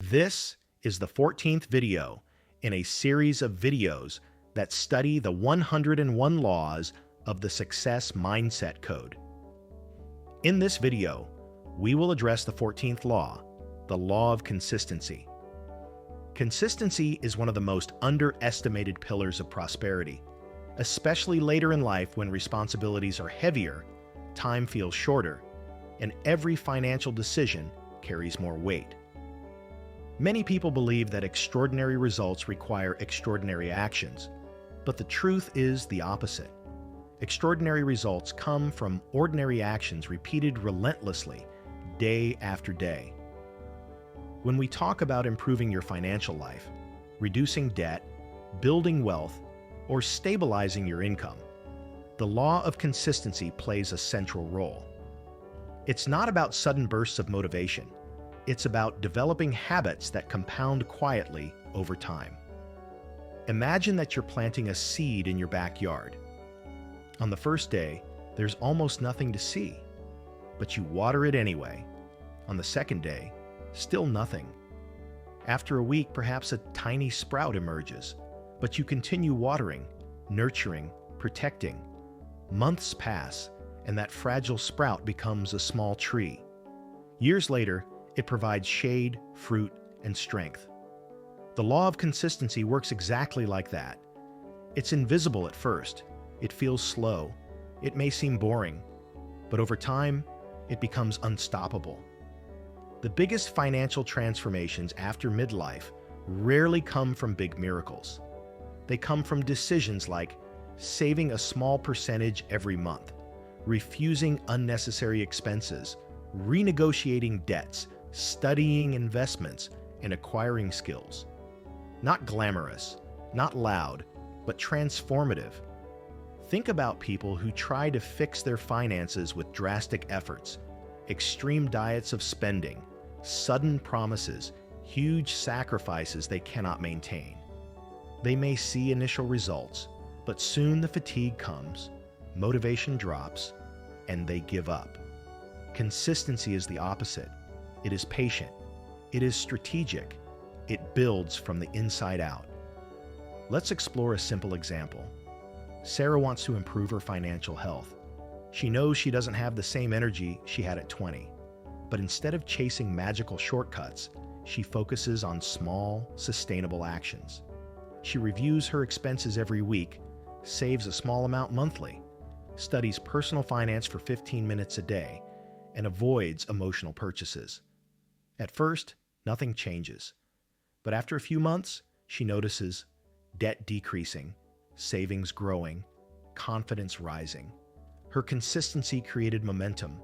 This is the 14th video in a series of videos that study the 101 laws of the Success Mindset Code. In this video, we will address the 14th law, the law of consistency. Consistency is one of the most underestimated pillars of prosperity, especially later in life when responsibilities are heavier, time feels shorter, and every financial decision carries more weight. Many people believe that extraordinary results require extraordinary actions, but the truth is the opposite. Extraordinary results come from ordinary actions repeated relentlessly, day after day. When we talk about improving your financial life, reducing debt, building wealth, or stabilizing your income, the law of consistency plays a central role. It's not about sudden bursts of motivation. It's about developing habits that compound quietly over time. Imagine that you're planting a seed in your backyard. On the first day, there's almost nothing to see, but you water it anyway. On the second day, still nothing. After a week, perhaps a tiny sprout emerges, but you continue watering, nurturing, protecting. Months pass, and that fragile sprout becomes a small tree. Years later, it provides shade, fruit, and strength. The law of consistency works exactly like that. It's invisible at first. It feels slow. It may seem boring, but over time, it becomes unstoppable. The biggest financial transformations after midlife rarely come from big miracles. They come from decisions like saving a small percentage every month, refusing unnecessary expenses, renegotiating debts, studying investments, and acquiring skills. Not glamorous, not loud, but transformative. Think about people who try to fix their finances with drastic efforts, extreme diets of spending, sudden promises, huge sacrifices they cannot maintain. They may see initial results, but soon the fatigue comes, motivation drops, and they give up. Consistency is the opposite. It is patient. It is strategic. It builds from the inside out. Let's explore a simple example. Sarah wants to improve her financial health. She knows she doesn't have the same energy she had at 20. But instead of chasing magical shortcuts, she focuses on small, sustainable actions. She reviews her expenses every week, saves a small amount monthly, studies personal finance for 15 minutes a day, and avoids emotional purchases. At first, nothing changes. But after a few months, she notices debt decreasing, savings growing, confidence rising. Her consistency created momentum.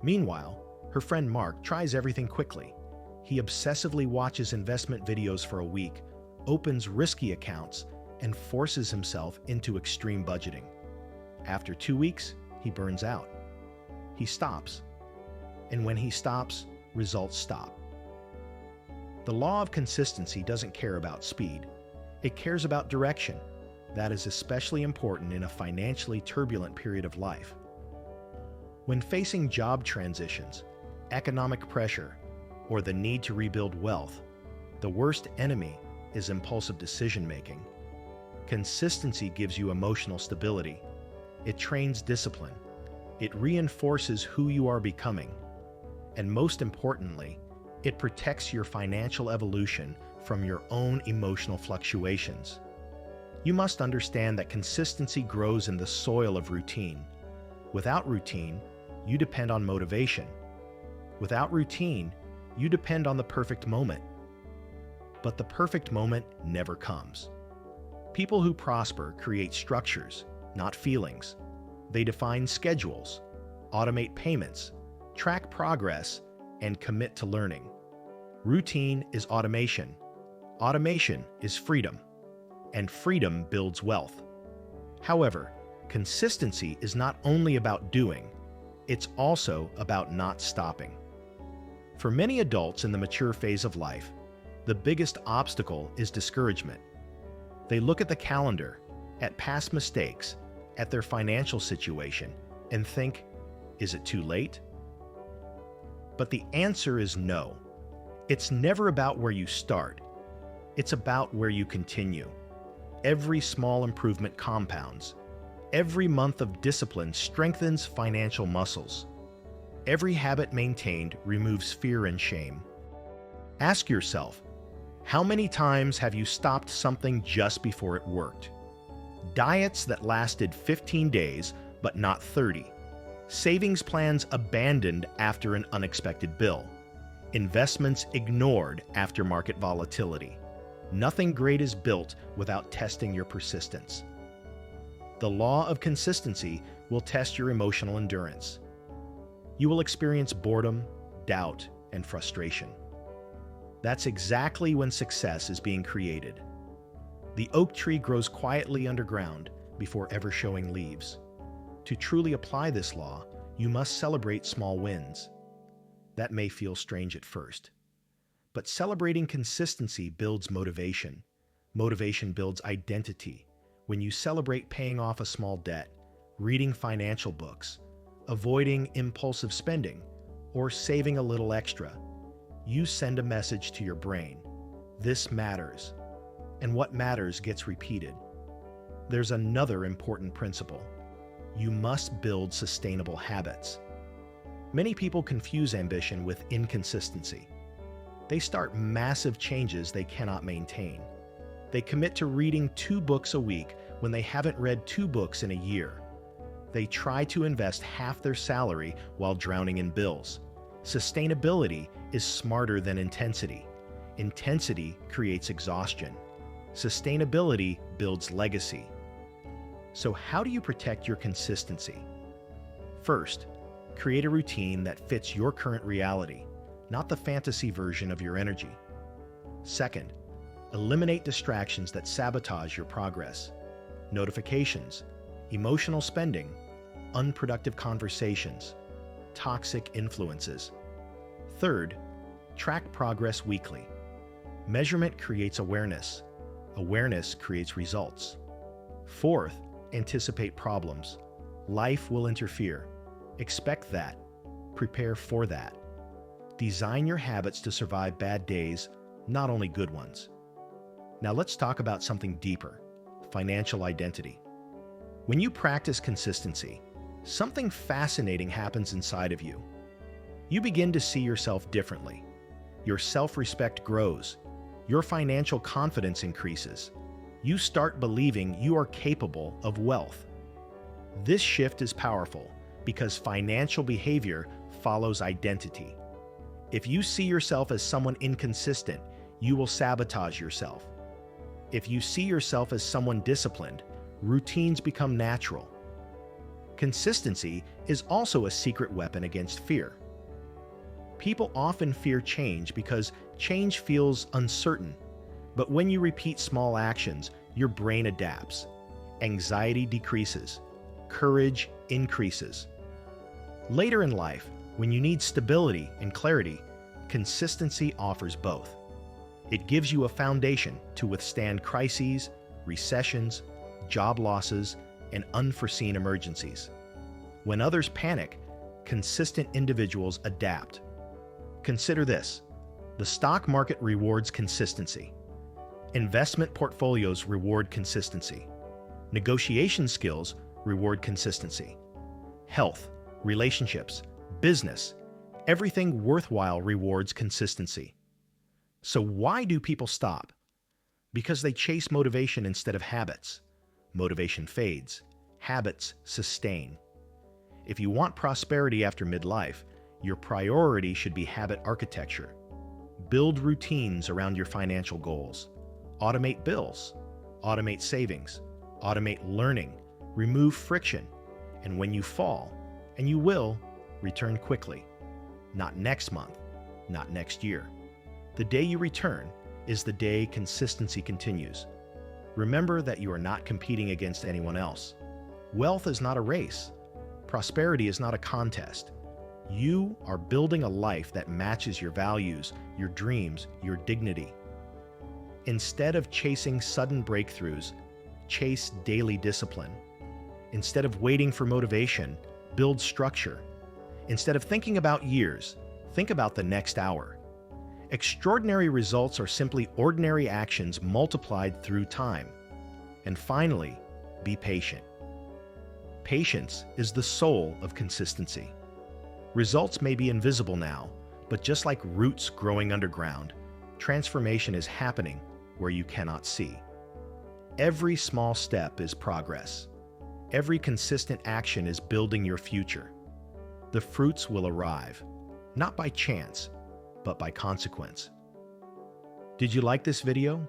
Meanwhile, her friend Mark tries everything quickly. He obsessively watches investment videos for a week, opens risky accounts, and forces himself into extreme budgeting. After 2 weeks, he burns out. He stops. And when he stops, results stop. The law of consistency doesn't care about speed. It cares about direction. That is especially important in a financially turbulent period of life. When facing job transitions, economic pressure, or the need to rebuild wealth, the worst enemy is impulsive decision-making. Consistency gives you emotional stability. It trains discipline. It reinforces who you are becoming. And most importantly, it protects your financial evolution from your own emotional fluctuations. You must understand that consistency grows in the soil of routine. Without routine, you depend on motivation. Without routine, you depend on the perfect moment. But the perfect moment never comes. People who prosper create structures, not feelings. They define schedules, automate payments, track progress, and commit to learning. Routine is automation. Automation is freedom. And freedom builds wealth. However, consistency is not only about doing, it's also about not stopping. For many adults in the mature phase of life, the biggest obstacle is discouragement. They look at the calendar, at past mistakes, at their financial situation, and think, is it too late? But the answer is no. It's never about where you start. It's about where you continue. Every small improvement compounds. Every month of discipline strengthens financial muscles. Every habit maintained removes fear and shame. Ask yourself, how many times have you stopped something just before it worked? Diets that lasted 15 days, but not 30. Savings plans abandoned after an unexpected bill. Investments ignored after market volatility. Nothing great is built without testing your persistence. The law of consistency will test your emotional endurance. You will experience boredom, doubt, and frustration. That's exactly when success is being created. The oak tree grows quietly underground before ever showing leaves. To truly apply this law, you must celebrate small wins. That may feel strange at first, but celebrating consistency builds motivation. Motivation builds identity. When you celebrate paying off a small debt, reading financial books, avoiding impulsive spending, or saving a little extra, you send a message to your brain. This matters, and what matters gets repeated. There's another important principle. You must build sustainable habits. Many people confuse ambition with inconsistency. They start massive changes they cannot maintain. They commit to reading 2 books a week when they haven't read 2 books in a year. They try to invest half their salary while drowning in bills. Sustainability is smarter than intensity. Intensity creates exhaustion. Sustainability builds legacy. So how do you protect your consistency? First, create a routine that fits your current reality, not the fantasy version of your energy. Second, eliminate distractions that sabotage your progress. Notifications, emotional spending, unproductive conversations, toxic influences. Third, track progress weekly. Measurement creates awareness. Awareness creates results. Fourth, anticipate problems. Life will interfere. Expect that. Prepare for that. Design your habits to survive bad days, not only good ones. Now let's talk about something deeper: financial identity. When you practice consistency, something fascinating happens inside of you. You begin to see yourself differently. Your self-respect grows. Your financial confidence increases. You start believing you are capable of wealth. This shift is powerful because financial behavior follows identity. If you see yourself as someone inconsistent, you will sabotage yourself. If you see yourself as someone disciplined, routines become natural. Consistency is also a secret weapon against fear. People often fear change because change feels uncertain. But when you repeat small actions, your brain adapts. Anxiety decreases. Courage increases. Later in life, when you need stability and clarity, consistency offers both. It gives you a foundation to withstand crises, recessions, job losses, and unforeseen emergencies. When others panic, consistent individuals adapt. Consider this: the stock market rewards consistency. Investment portfolios reward consistency. Negotiation skills reward consistency. Health, relationships, business, everything worthwhile rewards consistency. So why do people stop? Because they chase motivation instead of habits. Motivation fades. Habits sustain. If you want prosperity after midlife, your priority should be habit architecture. Build routines around your financial goals. Automate bills. Automate savings. Automate learning. Remove friction. And when you fall, and you will, return quickly. Not next month, not next year. The day you return is the day consistency continues. Remember that you are not competing against anyone else. Wealth is not a race. Prosperity is not a contest. You are building a life that matches your values, your dreams, your dignity. Instead of chasing sudden breakthroughs, chase daily discipline. Instead of waiting for motivation, build structure. Instead of thinking about years, think about the next hour. Extraordinary results are simply ordinary actions multiplied through time. And finally, be patient. Patience is the soul of consistency. Results may be invisible now, but just like roots growing underground, transformation is happening where you cannot see. Every small step is progress. Every consistent action is building your future. The fruits will arrive, not by chance, but by consequence. Did you like this video?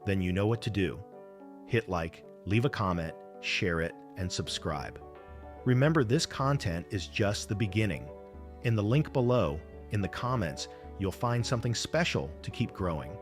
Then you know what to do. Hit like, leave a comment, share it, and subscribe. Remember, this content is just the beginning. In the link below, in the comments, you'll find something special to keep growing.